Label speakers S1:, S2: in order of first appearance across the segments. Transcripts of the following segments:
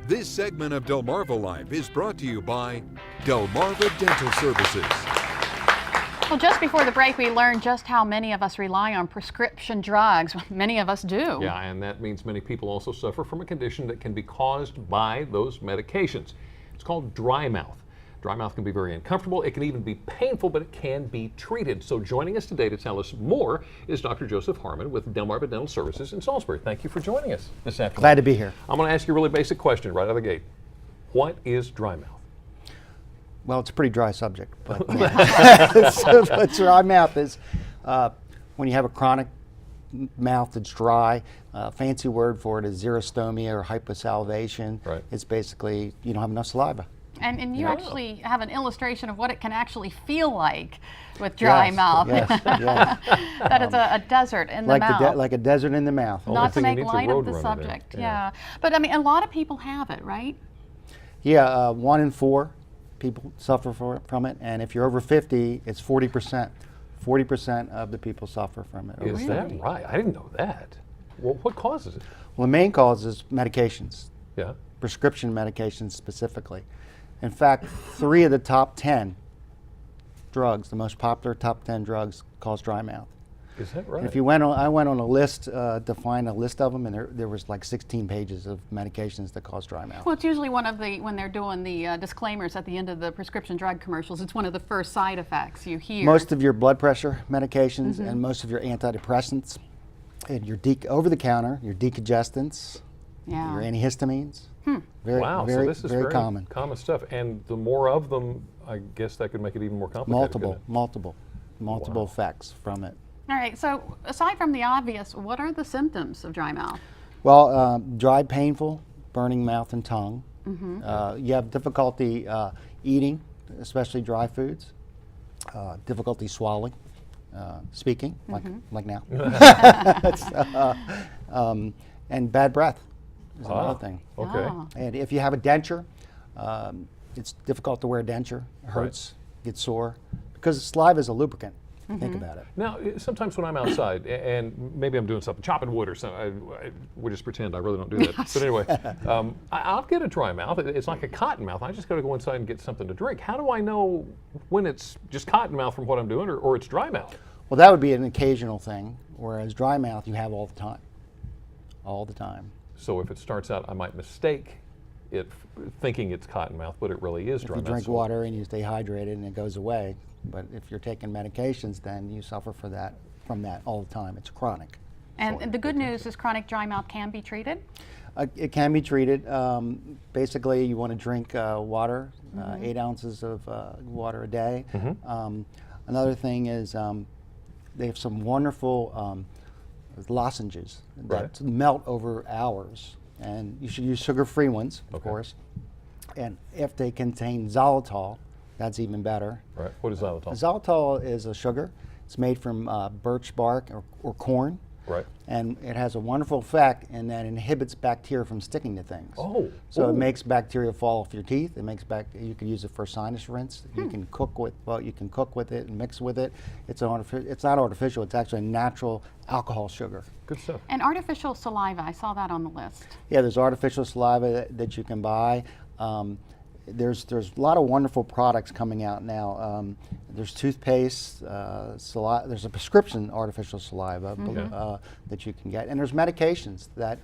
S1: This segment of Delmarva Life is brought to you by Delmarva Dental Services.
S2: Well, just before the break, we learned just how many of us rely on prescription drugs. Many of us do.
S3: Yeah, and that means many people also suffer from a condition that can be caused by those medications. It's called dry mouth. Dry mouth can be very uncomfortable. It can even be painful, but it can be treated. So joining us today to tell us more is Dr. Joseph Harmon with Delmarva Dental Services in Salisbury. Thank you for joining us this afternoon.
S4: Glad to be here.
S3: I'm going to ask you a really basic question right out of the gate. What is dry mouth?
S4: Well, it's a pretty dry subject. But so what dry mouth is when you have a chronic mouth that's dry. Fancy word for it is xerostomia or hyposalivation.
S3: Right.
S4: It's basically you don't have enough saliva.
S2: And you actually have an illustration of what it can actually feel like with dry mouth.
S4: Yes, yes.
S2: That is a desert in the mouth.
S4: Like a desert in the mouth.
S2: Not to make
S3: light
S2: light of the subject. Yeah. But I mean, a lot of people have it, right?
S4: Yeah, 1 in 4 people suffer from it, and if you're over 50, it's 40%. 40% of the people suffer from it.
S3: Is that right? I didn't know that. Well, what causes it?
S4: Well, the main cause is medications.
S3: Yeah.
S4: Prescription medications specifically. In fact, 3 of the top 10 drugs, the most popular top 10 drugs, cause dry mouth.
S3: Is that right?
S4: And if you went on, I went on a list to find a list of them, and there was like 16 pages of medications that cause dry mouth.
S2: Well, it's usually one of the, when they're doing the disclaimers at the end of the prescription drug commercials, it's one of the first side effects you hear.
S4: Most of your blood pressure medications and most of your antidepressants, and your over-the-counter, your decongestants, your antihistamines. Very,
S3: wow,
S4: very,
S3: so this is
S4: very common.
S3: Common stuff, and the more of them, I guess that could make it even more complicated.
S4: Multiple effects from it.
S2: All right, so aside from the obvious, what are the symptoms of dry mouth?
S4: Well, dry, painful, burning mouth and tongue. You have difficulty eating, especially dry foods. Difficulty swallowing, speaking, like now. And bad breath is another thing.
S3: Okay.
S4: And if you have a denture, it's difficult to wear a denture. It hurts, gets sore, because saliva is a lubricant. Think about it.
S3: Now, sometimes when I'm outside, and maybe I'm doing something, chopping wood or something, we just pretend, I really don't do that. But anyway, I'll get a dry mouth. It's like a cotton mouth. I just got to go inside and get something to drink. How do I know when it's just cotton mouth from what I'm doing or it's dry mouth?
S4: Well, that would be an occasional thing, whereas dry mouth you have all the time. All the time.
S3: So if it starts out, I might mistake it thinking it's cotton mouth, but it really is dry mouth.
S4: If you drink water and you stay hydrated and it goes away. But if you're taking medications, then you suffer from that all the time. It's chronic.
S2: And the good news is chronic dry mouth can be treated?
S4: It can be treated. Basically, you want to drink water, 8 ounces of water a day. Another thing is they have some wonderful lozenges that melt over hours. And you should use sugar-free ones, of course. And if they contain xylitol, that's even better.
S3: Right. What is xylitol?
S4: Xylitol is a sugar. It's made from birch bark or corn.
S3: Right.
S4: And it has a wonderful effect in that it inhibits bacteria from sticking to things.
S3: Oh.
S4: So it makes bacteria fall off your teeth. It makes you can use it for sinus rinse. You can cook with it and mix with it. It's not artificial. It's actually a natural alcohol sugar.
S3: Good stuff.
S2: And artificial saliva, I saw that on the list.
S4: Yeah, there's artificial saliva that you can buy. There's a lot of wonderful products coming out now. There's toothpaste, there's a prescription artificial saliva that you can get, and there's
S3: medications
S4: that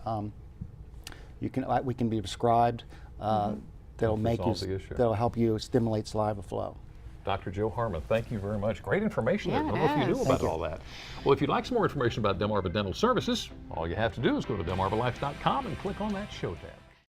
S4: we can be prescribed that'll help you stimulate saliva flow.
S3: Dr. Joe Harmon, thank you very much. Great information. I don't know if you knew about all that. Well, if you'd like some more information about Delmarva Dental Services, all you have to do is go to delmarvalife.com and click on that show tab.